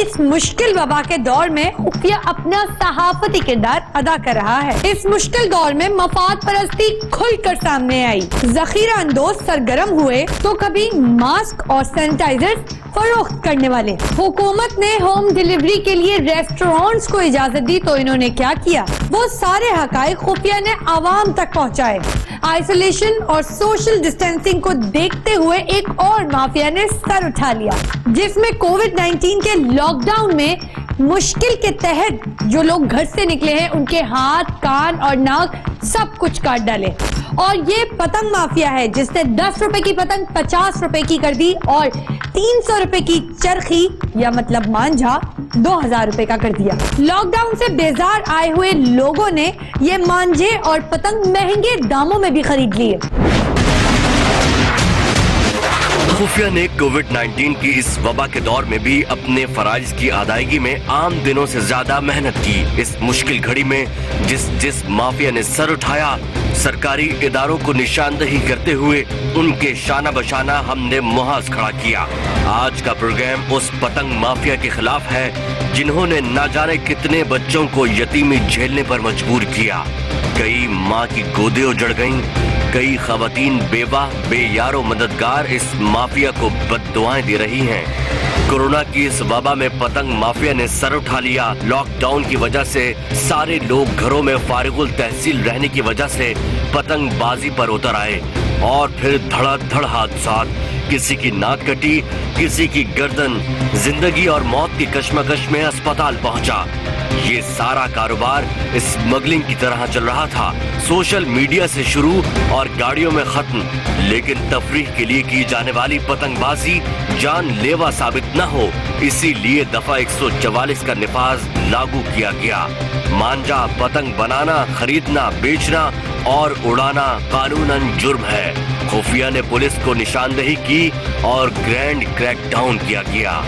इस मुश्किल वबा के दौर में खुफिया अपना सहाफती किरदार अदा कर रहा है। इस मुश्किल दौर में मफाद परस्ती खुलकर सामने आई। जखीरा अंदोज सरगर्म हुए तो कभी मास्क और सैनिटाइजर फरोख्त करने वाले। हुकूमत ने होम डिलीवरी के लिए रेस्टोरेंट्स को इजाजत दी तो इन्होंने क्या किया, वो सारे हकाइक खुफिया ने आवाम तक पहुंचाए। आइसोलेशन और सोशल डिस्टेंसिंग को देखते हुए एक और माफिया ने सर उठा लिया, जिसमें कोविड-19 के लॉकडाउन में मुश्किल के तहत जो लोग घर से निकले हैं उनके हाथ, कान और नाक सब कुछ काट डाले। और ये पतंग माफिया है जिसने 10 रुपए की पतंग 50 रुपए की कर दी और 300 रुपए की चरखी या मतलब मांझा 2000 रुपए का कर दिया। लॉकडाउन से बेजार आए हुए लोगों ने ये मांझे और पतंग महंगे दामों में भी खरीद लिए। खुफिया ने कोविड-19 की इस वबा के दौर में भी अपने फराइज की अदायगी में आम दिनों से ज्यादा मेहनत की। इस मुश्किल घड़ी में जिस माफिया ने सर उठाया, सरकारी इदारों को निशानदेही करते हुए उनके शाना बशाना हमने मुहाज खड़ा किया। आज का प्रोग्राम उस पतंग माफिया के खिलाफ है जिन्होंने न जाने कितने बच्चों को यतीमी झेलने पर मजबूर किया। कई माँ की गोदें उजड़ गईं, कई खवातीन बेवा बेयारो मददगार इस माफिया को बद्दुआएं दे रही हैं। कोरोना की इस वबा में पतंग माफिया ने सर उठा लिया। लॉकडाउन की वजह से सारे लोग घरों में फारिगुल तहसील रहने की वजह से पतंगबाजी पर उतर आए और फिर धड़ाधड़ हादसा। किसी की नाक कटी, किसी की गर्दन, जिंदगी और मौत की कश्मकश में अस्पताल पहुंचा। ये सारा कारोबार स्मगलिंग की तरह चल रहा था, सोशल मीडिया से शुरू और गाड़ियों में खत्म। लेकिन तफरीह के लिए की जाने वाली पतंगबाजी जानलेवा साबित न हो, इसीलिए दफा 144 का निफाज लागू किया गया। मांझा पतंग बनाना, खरीदना, बेचना और उड़ाना कानूनन जुर्म है। खुफिया ने पुलिस को निशानदेही की और ग्रैंड क्रैकडाउन किया गया।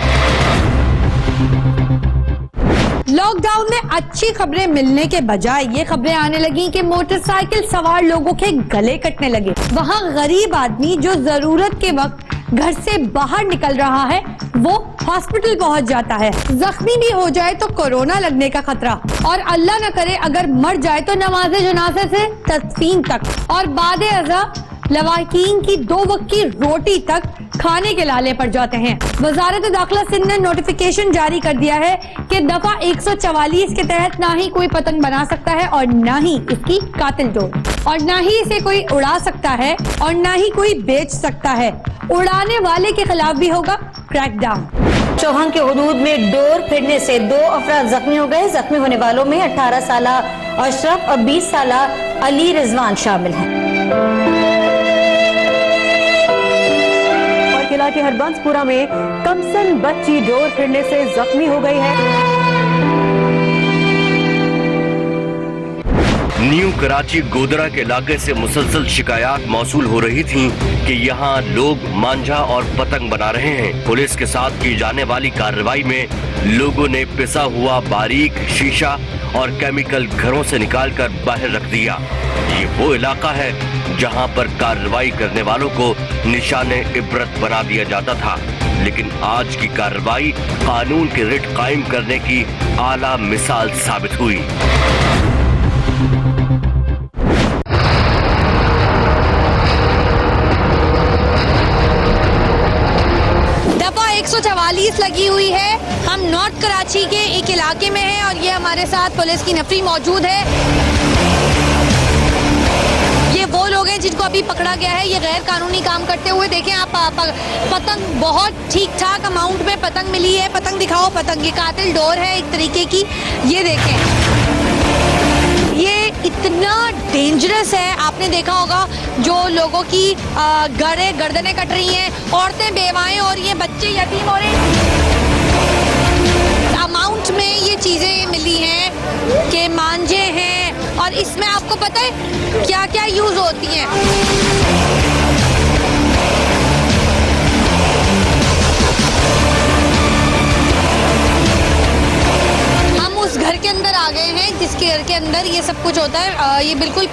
लॉकडाउन में अच्छी खबरें मिलने के बजाय ये खबरें आने लगी कि मोटरसाइकिल सवार लोगों के गले कटने लगे। वहाँ गरीब आदमी जो जरूरत के वक्त घर से बाहर निकल रहा है वो हॉस्पिटल पहुंच जाता है। जख्मी भी हो जाए तो कोरोना लगने का खतरा, और अल्लाह न करे अगर मर जाए तो नमाज़े जनाजे से तदफीन तक और बादे अज़ा लवाकिन की 2 वक्त की रोटी तक खाने के लाले पड़ जाते हैं। वजारत दाखिला सिंध ने नोटिफिकेशन जारी कर दिया है कि दफा 144 के तहत ना ही कोई पतंग बना सकता है और ना ही इसकी कातिल डोर, और ना ही इसे कोई उड़ा सकता है और ना ही कोई बेच सकता है। उड़ाने वाले के खिलाफ भी होगा क्रैकडाउन। चौहान के हुदूद में डोर फिरने से 2 अफराद जख्मी हो गए। जख्मी होने वालों में 18 साल अशरफ और 20 साल अली रिजवान शामिल हैं। किला के हरबंसपुरा में कमसन बच्ची डोर फिरने से जख्मी हो गई है। न्यू कराची गोदरा के इलाके से मुसलसल शिकायत मौसूल हो रही थीं कि यहाँ लोग मांझा और पतंग बना रहे हैं। पुलिस के साथ की जाने वाली कार्रवाई में लोगों ने पिसा हुआ बारीक शीशा और केमिकल घरों से निकालकर बाहर रख दिया। ये वो इलाका है जहां पर कार्रवाई करने वालों को निशाने इबरत बना दिया जाता था, लेकिन आज की कार्रवाई कानून की रिट कायम करने की आला मिसाल साबित हुई। दफा 144 लगी हुई है। हम नॉर्थ कराची के एक इलाके में हैं और ये हमारे साथ पुलिस की नफरी मौजूद है। ये वो लोग हैं जिनको अभी पकड़ा गया है ये गैर कानूनी काम करते हुए। देखें आप, पतंग बहुत ठीक ठाक अमाउंट में पतंग मिली है। पतंग दिखाओ, पतंग, ये कातिल डोर है एक तरीके की। ये देखें, ये इतना डेंजरस है। आपने देखा होगा जो लोगों की गर्दनें कट रही हैं, औरतें बेवाएं और ये बच्चे यतीम हो रहे हैं। अमाउंट में ये चीजें मिली हैं कि मांझे हैं और इसमें आपको पता है क्या क्या यूज होती हैं। हम उस घर के अंदर आ गए हैं जिसके घर के अंदर ये सब कुछ होता है। ये बिल्कुल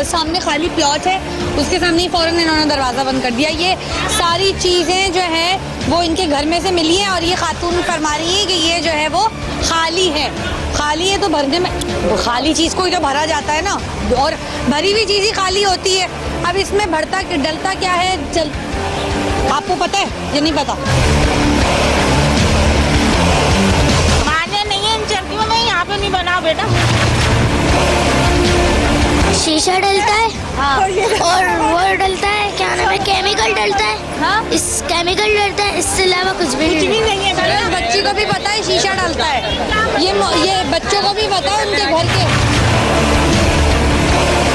सामने खाली प्लॉट है, उसके सामने ही फौरन इन्होंने दरवाजा बंद कर दिया। ये सारी चीजें जो है वो इनके घर में से मिली है और ये खातून फरमा रही है कि ये जो है वो खाली है। खाली है तो भरने में, खाली चीज़ को ही तो भरा जाता है ना, और भरी हुई चीज़ ही खाली होती है। अब इसमें भरता डलता क्या है, चल आपको पता है या नहीं पता? माने नहीं है इन चक्कियों में, यहाँ पे नहीं बनाओ बेटा। शीशा डलता है और वो डलता है, क्या नाम है, केमिकल डलता है। हाँ? इस केमिकल डलता है, इससे अलावा कुछ भी नहीं। अरे बच्ची को भी पता है शीशा डालता है, ये बच्चों को भी पता है उनके घर के।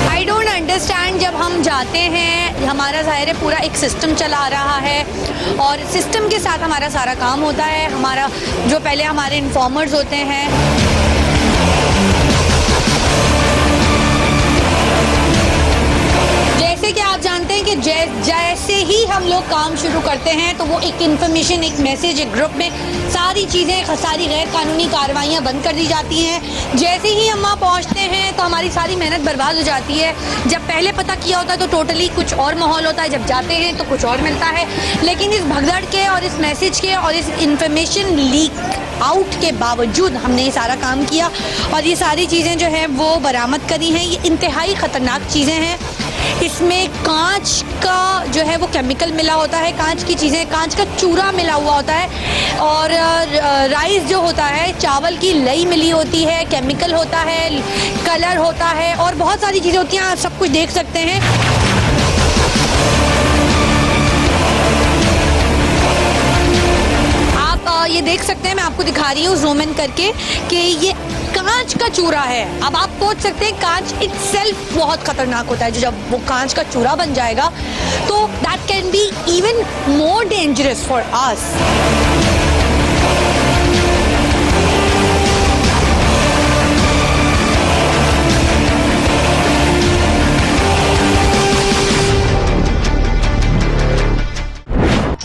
आई डोंट अंडरस्टैंड, जब हम जाते हैं हमारा ज़ाहिर है पूरा एक सिस्टम चला आ रहा है और सिस्टम के साथ हमारा सारा काम होता है। हमारा जो पहले हमारे इन्फॉर्मर्स होते हैं, जैसे कि आप जानते हैं कि जैसे ही हम लोग काम शुरू करते हैं तो वो एक इन्फॉर्मेशन, एक मैसेज, एक ग्रुप में सारी चीज़ें, सारी गैर कानूनी कार्रवाइयाँ बंद कर दी जाती हैं। जैसे ही हम वहाँ पहुँचते हैं तो हमारी सारी मेहनत बर्बाद हो जाती है। जब पहले पता किया होता है तो टोटली कुछ और माहौल होता है, जब जाते हैं तो कुछ और मिलता है। लेकिन इस भगदड़ के और इस मैसेज के और इस इन्फॉर्मेशन लीक आउट के बावजूद हमने ये सारा काम किया और ये सारी चीज़ें जो है वो बरामद करी हैं। ये इंतहाई ख़तरनाक चीज़ें हैं। इसमें कांच का जो है वो केमिकल मिला होता है, कांच की चीज़ें, कांच का चूरा मिला हुआ होता है और राइस जो होता है, चावल की लई मिली होती है, केमिकल होता है, कलर होता है और बहुत सारी चीज़ें होती हैं। आप सब कुछ देख सकते हैं। आप ये देख सकते हैं, मैं आपको दिखा रही हूँ जूम इन करके कि ये कांच का चूरा है। अब आप सोच सकते हैं कांच इटसेल्फ बहुत खतरनाक होता है। जो जब वो कांच का चूरा बन जाएगा तो that can be even more dangerous for us.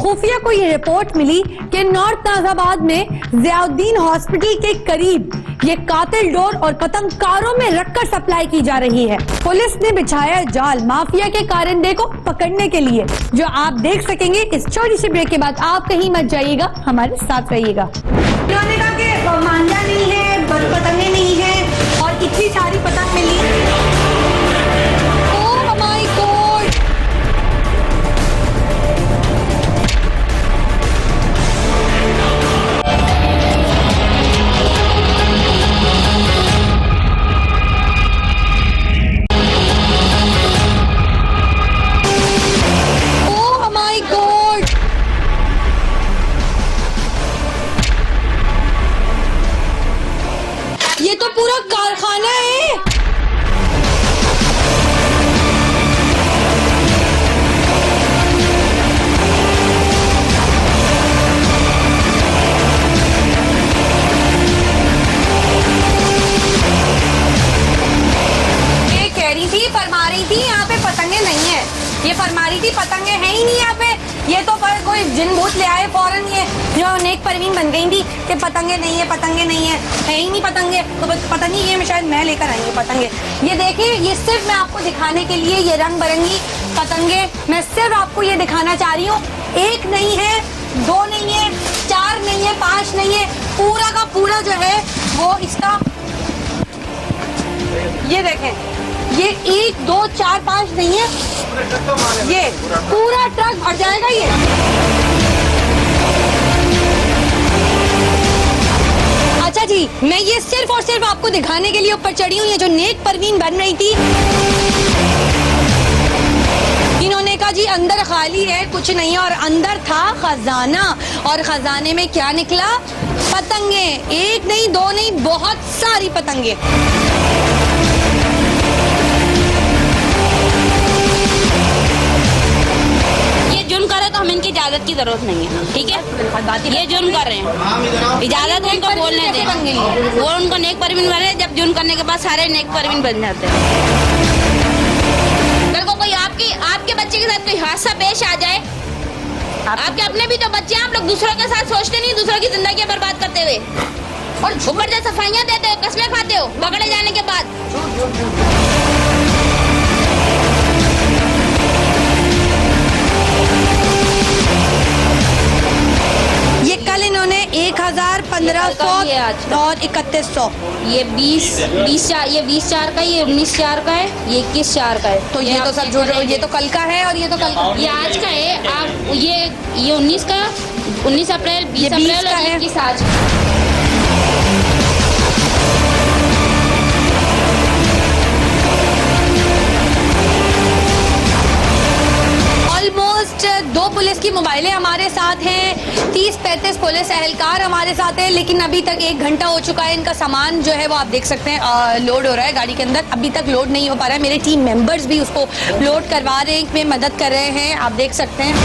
खुफिया को ये रिपोर्ट मिली कि नॉर्थ नाजाबाद में ज़ियाउद्दीन हॉस्पिटल के करीब ये कातिल डोर और पतंग कारों में रखकर सप्लाई की जा रही है। पुलिस ने बिछाया जाल माफिया के कारिंदे को पकड़ने के लिए, जो आप देख सकेंगे इस छोटी सी ब्रेक के बाद। आप कहीं मत जाइएगा, हमारे साथ रहिएगा। उन्होंने कहा कि मांझा नहीं है, पतंगे नहीं है और इतनी सारी पतंग मिली। ओह माय गॉड, ये तो पूरा कारखाना है। ये कह रही थी, फरमा रही थी यहाँ पे पतंगे नहीं है। ये फरमा रही थी पतंगे हैं ही नहीं यहाँ पे। ये तो पर कोई जिन भूत ले आए फौरन, ये जो नेक परवीन बन गई थी कि पतंगे नहीं है, पतंगे नहीं है, है ही नहीं पतंगे। तो पता नहीं ये शायद मैं लेकर आई हूँ पतंगे। ये देखिए, ये सिर्फ मैं आपको दिखाने के लिए ये रंग बिरंगी पतंगे मैं सिर्फ आपको ये दिखाना चाह रही हूँ। एक नहीं है, दो नहीं है, चार नहीं है, पांच नहीं है, पूरा का पूरा जो है वो इसका, ये देखें, ये 1 2 4 5 नहीं है, ये पूरा ट्रक भर जाएगा। ये अच्छा जी, मैं ये सिर्फ और सिर्फ आपको दिखाने के लिए ऊपर चढ़ी हूँ। ये जो नेक परवीन बन रही थी, इन्होंने कहा जी अंदर खाली है, कुछ नहीं है, और अंदर था खजाना। और खजाने में क्या निकला? पतंगे। एक नहीं, दो नहीं, बहुत सारी पतंगे। जुर्म करे तो हम इनकी इजाजत की जरूरत नहीं है, ठीक है? ये जुर्म कर रहे हैं, इजाजत उनको बोलने दें। वो उनको नेक परवीन बने, जब जुर्म करने के बाद सारे नेक परवीन बन जाते हैं। कल को कोई आपके बच्चे के साथ कोई हादसा पेश आ जाए, आपके अपने भी तो बच्चे हैं, आप लोग दूसरों के साथ सोचते नहीं, दूसरों की जिंदगी बर्बाद करते हुए और ऊपर से सफाइयाँ देते हो, कस्में खाते हो पकड़े जाने के बाद। 1500 और 3100। ये 20/4 का, ये 19/4 का है, ये 21/4 का है। तो ये तो सब जो ये तो कल का है और ये तो कल का ये आज का है। आप ये 19 का, 19 अप्रैल, 20 20 अप्रैल का और है। 21 आज। ऑलमोस्ट 2 पुलिस की मोबाइलें हमारे साथ हैं, 30-35 पुलिस एहलकार हमारे साथ हैं, लेकिन अभी तक 1 घंटा हो चुका है। इनका सामान जो है वो आप देख सकते हैं लोड हो रहा है गाड़ी के अंदर, अभी तक लोड नहीं हो पा रहा है। मेरे टीम मेंबर्स भी उसको लोड करवा रहे हैं, में मदद कर रहे हैं, आप देख सकते हैं।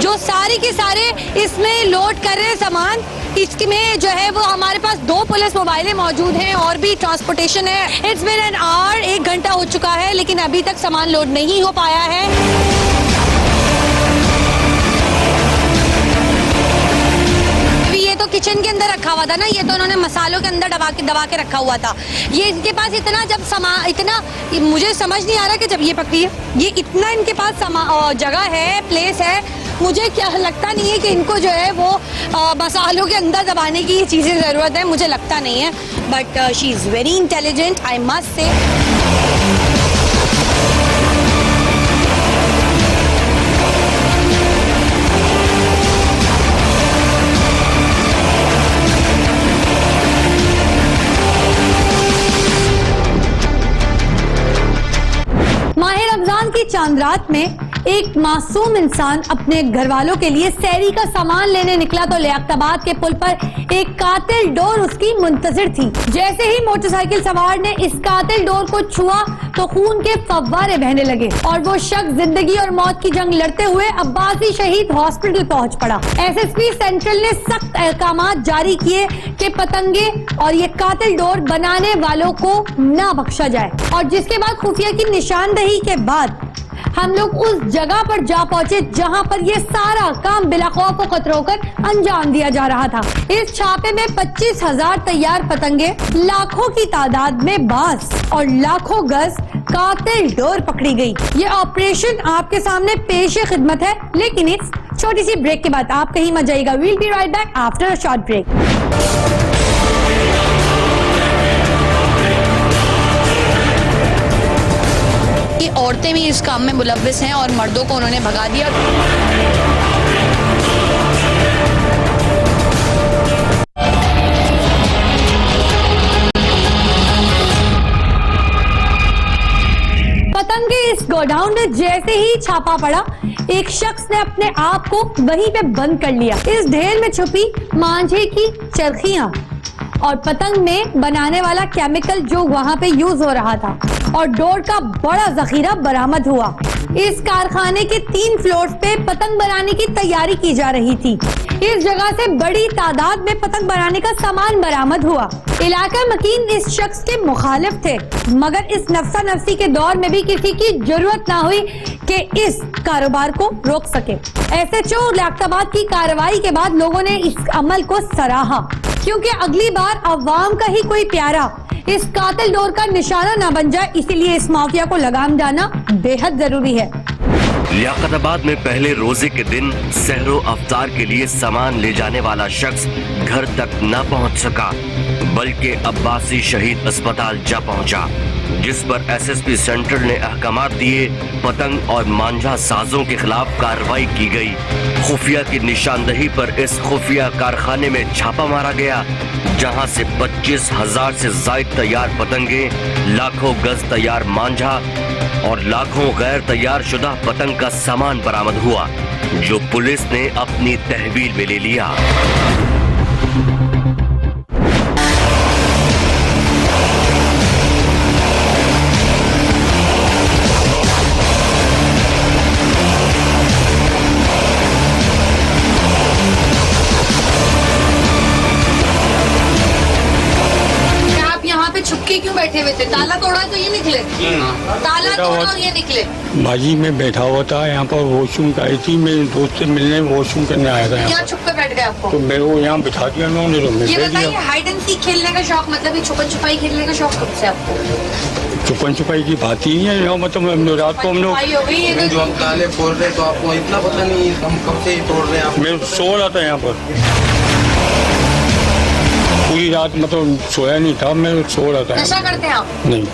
जो सारे के सारे इसमें लोड कर रहे हैं सामान, इसमें जो है वो हमारे पास 2 पुलिस मोबाइलें मौजूद हैं और भी ट्रांसपोर्टेशन है। इट्स बीन एन आवर, 1 घंटा हो चुका है, लेकिन अभी तक सामान लोड नहीं हो पाया है। ये तो किचन के अंदर रखा हुआ था ना, ये तो उन्होंने मसालों के अंदर दबा के रखा हुआ था। ये इनके पास इतना जब इतना मुझे समझ नहीं आ रहा कि जब ये पकड़ी है, ये इतना इनके पास जगह है, प्लेस है, मुझे क्या लगता नहीं है कि इनको जो है वो मसालों के अंदर दबाने की ये चीज़ें ज़रूरत है, मुझे लगता नहीं है। But she is very intelligent, I must say. माह रमजान की चांद रात में एक मासूम इंसान अपने घर वालों के लिए सहरी का सामान लेने निकला तो लियाकताबाद के पुल पर एक कातिल डोर उसकी मुंतजिर थी। जैसे ही मोटरसाइकिल सवार ने इस कातिल डोर को छुआ तो खून के फव्वारे बहने लगे और वो शख्स जिंदगी और मौत की जंग लड़ते हुए अब्बासी शहीद हॉस्पिटल पहुंच पड़ा। एसएसपी सेंट्रल ने सख्त अहकामात जारी किए कि पतंगे और ये कातिल डोर बनाने वालों को ना बख्शा जाए। और जिसके बाद खुफिया की निशानदही के बाद हम लोग उस जगह पर जा पहुंचे जहां पर ये सारा काम बिला खौफ खतरे होकर अंजाम दिया जा रहा था। इस छापे में 25,000 तैयार पतंगे, लाखों की तादाद में बांस और लाखों गज कातिल डोर पकड़ी गई। ये ऑपरेशन आपके सामने पेश खिदमत है, लेकिन इस छोटी सी ब्रेक के बाद आप कहीं मत जाइएगा। We'll be right back after a short break. ये औरतें भी इस काम में मुलव्विस हैं और मर्दों को उन्होंने भगा दिया। पतंगे इस गोडाउन में जैसे ही छापा पड़ा, एक शख्स ने अपने आप को वहीं पे बंद कर लिया। इस ढेर में छुपी मांझे की चरखियां और पतंग में बनाने वाला केमिकल जो वहां पे यूज हो रहा था और डोर का बड़ा जखीरा बरामद हुआ। इस कारखाने के 3 फ्लोर्स पे पतंग बनाने की तैयारी की जा रही थी। इस जगह से बड़ी तादाद में पतंग बनाने का सामान बरामद हुआ। इलाका मकीन इस शख्स के मुखालिफ थे, मगर इस नफसा नफसी के दौर में भी किसी की जरूरत ना हुई कि इस कारोबार को रोक सके। एसएचओ लियाकताबाद की कार्रवाई के बाद लोगों ने इस अमल को सराहा, क्योंकि अगली बार अवाम का ही कोई प्यारा इस कातिल डोर का निशाना ना बन जाए, इसीलिए इस माफिया को लगाम डालना बेहद जरूरी है। लियाकताबाद में पहले रोजे के दिन सहरो अफ्तार के लिए सामान ले जाने वाला शख्स घर तक न पहुंच सका, बल्कि अब्बासी शहीद अस्पताल जा पहुंचा, जिस पर एसएसपी सेंट्रल ने अहकामात दिए। पतंग और मांझा साजों के खिलाफ कार्रवाई की गई। खुफिया की निशानदही पर इस खुफिया कारखाने में छापा मारा गया, जहां से 25,000 से ज्यादा तैयार पतंगे, लाखों गज तैयार मांझा और लाखों गैर तैयार शुदा पतंग का सामान बरामद हुआ, जो पुलिस ने अपनी तहवील में ले लिया। छुपके क्यों बैठे हुए थे? ताला तोड़ा तो ये निकले, ताला तोड़ा और ये निकले। बाजी में बैठा हुआ था यहाँ पर, वॉशरूम का आई थी, मेरे दोस्त से मिलने वॉशरूम करने आया था। यहाँ छुप के बैठ गए आपको? तो मेरे को यहाँ बिठा दिया उन्होंने, तो मैं ये बताइए, हाइड एंड सीक खेलने का शौक, मतलब ये छुपन छुपाई खेलने का शौक कब से आपको? छुपन छुपाई की बात ही है यहाँ, मतलब रात को हम लोग जो हम ताले खोल रहे तो आपको इतना पता नहीं हम कब से ही तोड़ रहे हैं। मैं सो रहा था यहाँ पर। पूरी रात मतलब सोया नहीं था, मैं सो रहा था। नशा करते हैं आप? नहीं,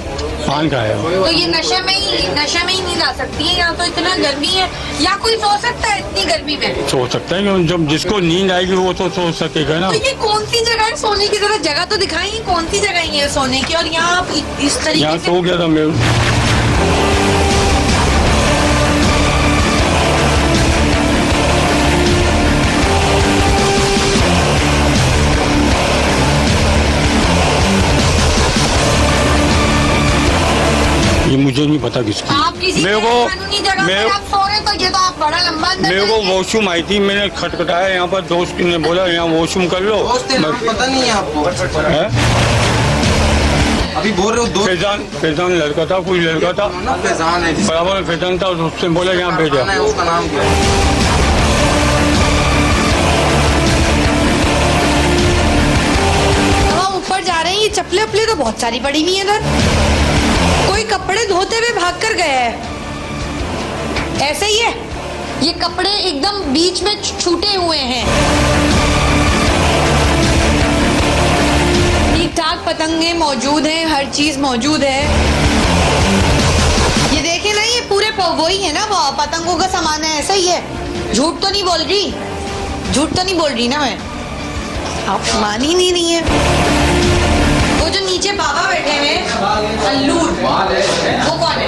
पान खाया। तो ये नशे में ही नींद आ सकती है? यहाँ तो इतना गर्मी है, या कोई सो सकता है इतनी गर्मी में? सो सकता है कि जब जिसको नींद आएगी वो तो सो सकेगा ना। तो ये कौन सी जगह है सोने की? जरा जगह तो दिखाई, कौन सी जगह है ये सोने की? और यहाँ आप इस तरीके यहाँ से सो गया था मैं। ये मुझे नहीं पता किसकी। आप किसी मेरे कानूनी जगह को पर आप सो रहे, तो ये तो आप बड़ा लंबा अंदर मेरे को जाएंगे। वॉशरूम आई थी, मैंने खटखटाया, यहाँ पर दोस्त ने बोला यहाँ वॉशरूम कर लो। पता नहीं है आपको? है? अभी बोल रहे हो दो फैजान लड़का था, कोई लड़का था फैजान है बराबर फैजान था, उससे बोला यहाँ भेजा। उसका नाम क्या है? अब हम ऊपर जा रहे हैं, ये चप्पलें उपले तो बहुत सारी पड़ी हुई है इधर। कोई कपड़े धोते हुए भाग कर गया है, ऐसे ही है। ये कपड़े एकदम बीच में छूटे हुए हैं। ठीक ठाक पतंगे मौजूद हैं, हर चीज मौजूद है। ये देखे ना, ये पूरे वही है ना, वो पतंगों का सामान है, ऐसा ही है। झूठ तो नहीं बोल रही, झूठ तो नहीं बोल रही ना मैं? आप मान ही नहीं रही है। वो जो नीचे बाबा बैठे हैं अल्लूर, वो कौन है?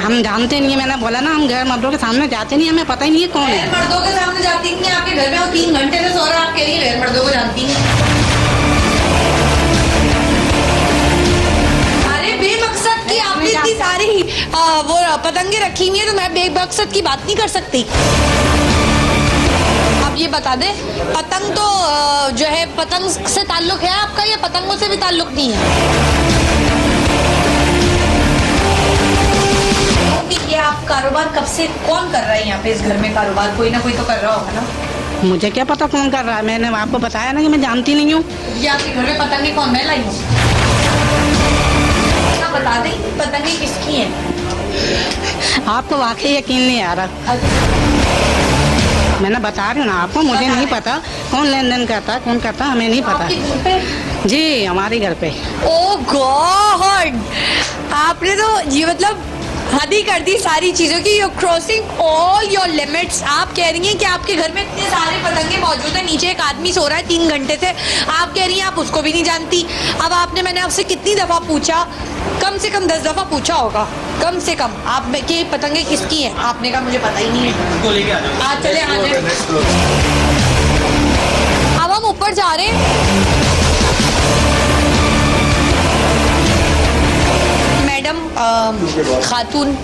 हम जानते नहीं है, मैंने बोला ना हम गैर मर्दों के सामने जाते नहीं, हमें पता ही नहीं है कौन है। गैर मर्दों के सामने जाती नहीं, आपके घर में वो 3 घंटे से सो रहा, आप कह रही है गैर मर्दों को जानती हैं। अरे बेमकसद की आपने इतनी सारी वो पतंगे रखी हुई है, तो मैं बेमकसद की बात नहीं कर सकती। आप ये बता दे, पतंग तो जो है, पतंग से ताल्लुक है आपका या पतंगों से भी ताल्लुक नहीं है? ये आप कारोबार कब से, कौन कर रहा है यहाँ पे इस घर में कारोबार? कोई ना कोई तो कर रहा होगा ना। मुझे क्या पता कौन कर रहा है, मैंने आपको बताया ना कि मैं जानती नहीं हूँ। ये आपके घर में पतंगे कौन, मैं लाई हूँ? बता दें पतंगे किसकी हैं? आपको वाकई यकीन नहीं आ रहा। मैंने बता रही हूँ ना आपको, मुझे नहीं पता कौन लेन देन करता है, कौन करता, हमें नहीं पता। आपके घर पे? जी हमारे घर पे। ओ गॉड, आपने तो ये मतलब हद ही कर दी सारी चीजों की। You crossing all your limits. आप कह रही हैं कि आपके घर में इतने सारे पतंगे मौजूद है, नीचे एक आदमी सो रहा है 3 घंटे से, आप कह रही हैं आप उसको भी नहीं जानती। अब आपने, मैंने आपसे कितनी दफा पूछा, कम से कम 10 दफा पूछा होगा, कम से कम, आप कि पतंगे किसकी हैं? आपने कहा मुझे पता ही नहीं है। आज चले आने। अब हम ऊपर जा रहे हैं। मैडम खातून,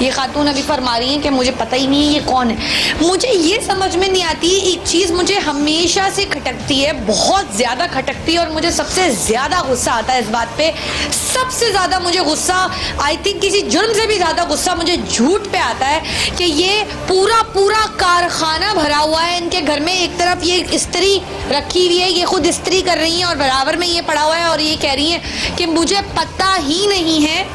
ये खातून अभी फरमा रही हैं कि मुझे पता ही नहीं है ये कौन है। मुझे ये समझ में नहीं आती, एक चीज़ मुझे हमेशा से खटकती है, बहुत ज़्यादा खटकती है, और मुझे सबसे ज़्यादा गुस्सा आता है इस बात पे। सबसे ज़्यादा मुझे गुस्सा, आई थिंक किसी जुर्म से भी ज़्यादा गुस्सा मुझे झूठ पे आता है कि ये पूरा कारखाना भरा हुआ है इनके घर में। एक तरफ ये इस्त्री रखी हुई है, ये खुद इस्त्री कर रही हैं, और बराबर में ये पड़ा हुआ है, और ये कह रही हैं कि मुझे पता ही नहीं है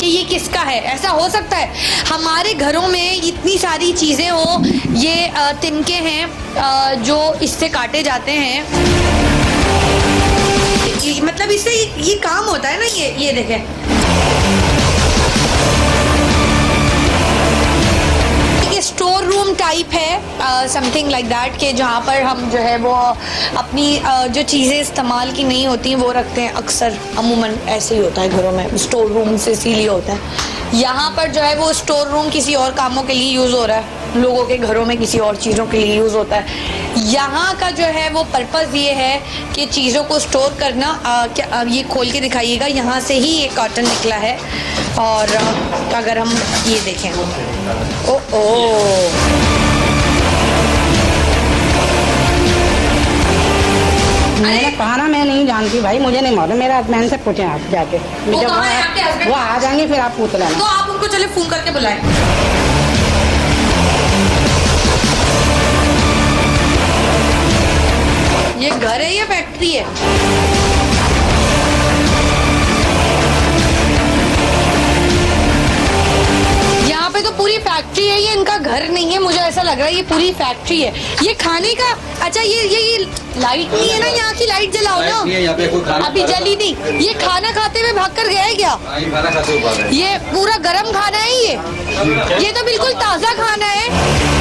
कि ये किसका है। ऐसा हो सकता है? हमारे घरों में इतनी सारी चीज़ें हो, ये तिनके हैं जो इससे काटे जाते हैं, मतलब इससे ये काम होता है ना। ये देखें, स्टोर रूम टाइप है, समथिंग लाइक दैट, कि जहाँ पर हम जो है वो अपनी जो चीज़ें इस्तेमाल की नहीं होती वो रखते हैं। अक्सर अमूमन ऐसे ही होता है घरों में, स्टोर रूम से इसीलिए होता है। यहाँ पर जो है वो स्टोर रूम किसी और कामों के लिए यूज़ हो रहा है, लोगों के घरों में किसी और चीज़ों के लिए यूज़ होता है। यहाँ का जो है वो पर्पज़ ये है कि चीज़ों को स्टोर करना। क्या ये खोल के दिखाइएगा, यहाँ से ही ये कॉटन निकला है। और अगर हम ये देखें, मैंने कहा ना मैं नहीं जानती भाई, मुझे नहीं मालूम, मेरे हस्बैंड से पूछे आप जाके। वो आ जाएंगे फिर आप पूछ लेना। तो आप उनको चले फोन करके बुलाएं। ये घर है या फैक्ट्री है? यहाँ पे तो पूरी फैक्ट्री है, ये इनका घर नहीं है। मुझे ऐसा लग रहा है ये पूरी फैक्ट्री है। ये खाने का, अच्छा ये लाइट नहीं है ना, यहाँ की लाइट जलाओ ना। अभी जली नहीं। ये खाना खाते हुए भाग कर गया है क्या? खाना खाते हुए भागा है। ये पूरा गरम खाना है ये तो बिल्कुल ताजा खाना है।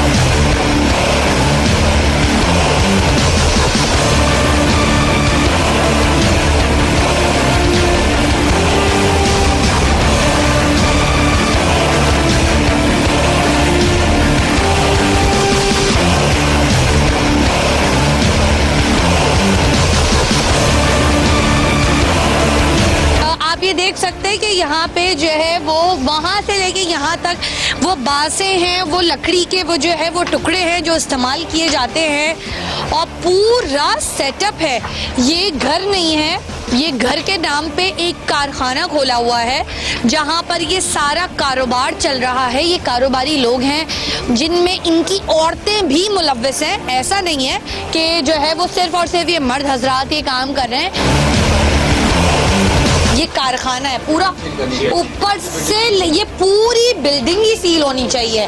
ये देख सकते हैं कि यहाँ पे जो है वो वहां से लेके यहाँ तक वो बांसें हैं, वो लकड़ी के वो जो है वो टुकड़े हैं जो इस्तेमाल किए जाते हैं और पूरा सेटअप है। ये घर नहीं है, ये घर के नाम पे एक कारखाना खोला हुआ है जहाँ पर ये सारा कारोबार चल रहा है। ये कारोबारी लोग हैं जिनमें इनकी औरतें भी मुलव्वस हैं। ऐसा नहीं है कि जो है वो सिर्फ और सिर्फ ये मर्द हजरात ये काम कर रहे हैं। ये कारखाना है पूरा, ऊपर से ये पूरी बिल्डिंग ही सील होनी चाहिए।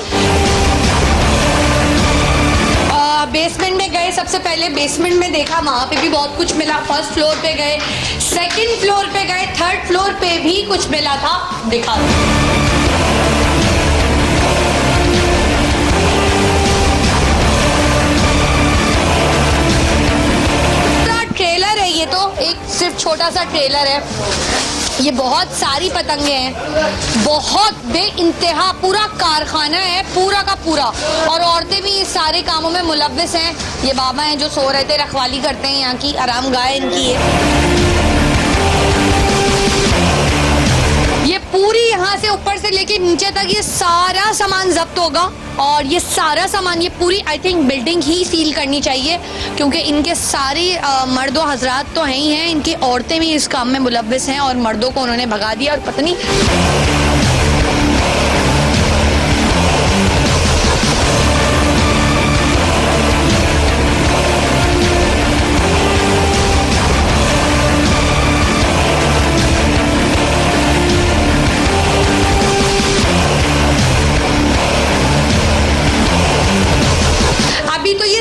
बेसमेंट में गए, सबसे पहले बेसमेंट में देखा, वहां पे भी बहुत कुछ मिला। फर्स्ट फ्लोर पे गए, सेकंड फ्लोर पे गए, थर्ड फ्लोर पे भी कुछ मिला था, दिखा। ट्रेलर है ये, तो एक सिर्फ छोटा सा ट्रेलर है। ये बहुत सारी पतंगे हैं, बहुत बेइंतहा पूरा कारखाना है पूरा का पूरा, और औरतें भी इस सारे कामों में मुलव्वस हैं। ये बाबा हैं जो सो रहे थे, रखवाली करते हैं यहाँ की, आराम गाय इनकी है। ये पूरी यहाँ से ऊपर से लेके नीचे तक ये सारा सामान जब्त होगा, और ये सारा सामान, ये पूरी I think building he seal करनी चाहिए, क्योंकि इनके सारे मर्दों हजरात तो हैं ही हैं, इनकी औरतें भी इस काम में मुलव्वस हैं और मर्दों को उन्होंने भगा दिया। और पता नहीं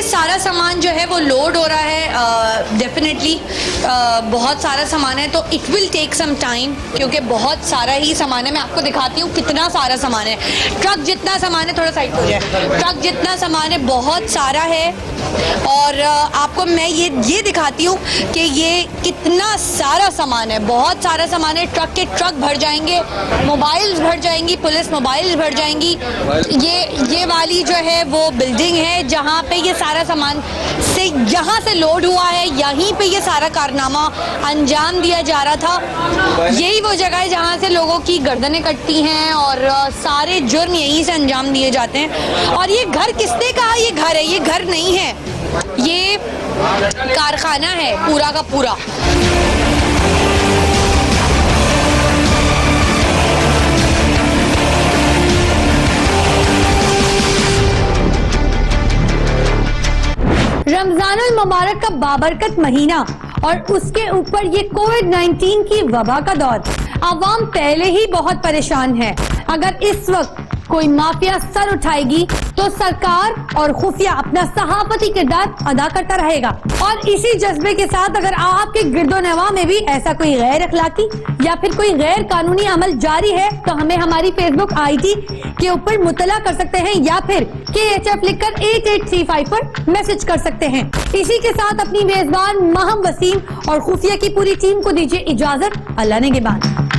सारा सामान जो है वो लोड हो रहा है। डेफिनेटली बहुत सारा सामान है, तो it will take some time, क्योंकि बहुत सारा ही सामान है। मैं आपको दिखाती हूँ कितना सारा सामान है। ट्रक जितना सामान है, थोड़ा साइड हो जाए, ट्रक जितना सामान है बहुत सारा है। और आपको मैं ये दिखाती हूँ कि ये कितना सारा सामान है, बहुत सारा सामान है। ट्रक के ट्रक भर जाएंगे, मोबाइल्स भर जाएंगी, पुलिस मोबाइल्स भर जाएंगी। ये वाली जो है वो बिल्डिंग है जहाँ पे ये सारा सामान से यहाँ से लोड हुआ है, यहीं पे ये सारा कारनामा अंजाम दिया जा रहा था। यही वो जगह है जहाँ से लोगों की गर्दनें कटती हैं और सारे जुर्म यहीं से अंजाम दिए जाते हैं। और ये घर किसने कहा ये घर है? ये घर नहीं है, ये कारखाना है पूरा का पूरा। रमजानुल मुबारक का बाबरकत महीना और उसके ऊपर ये कोविड-19 की वबा का दौर, आवाम पहले ही बहुत परेशान है। अगर इस वक्त कोई माफिया सर उठाएगी तो सरकार और खुफिया अपना सहाफती किरदार अदा करता रहेगा। और इसी जज्बे के साथ अगर आपके गिरदोनवा में भी ऐसा कोई गैर अखलाकी या फिर कोई गैर कानूनी अमल जारी है तो हमें हमारी फेसबुक आईडी के ऊपर मुतला कर सकते हैं या फिर KHF लिखकर 8835 पर मैसेज कर सकते हैं। इसी के साथ अपनी मेजबान महम वसीम और खुफिया की पूरी टीम को दीजिए इजाजत। अल्लाह ने के बाद।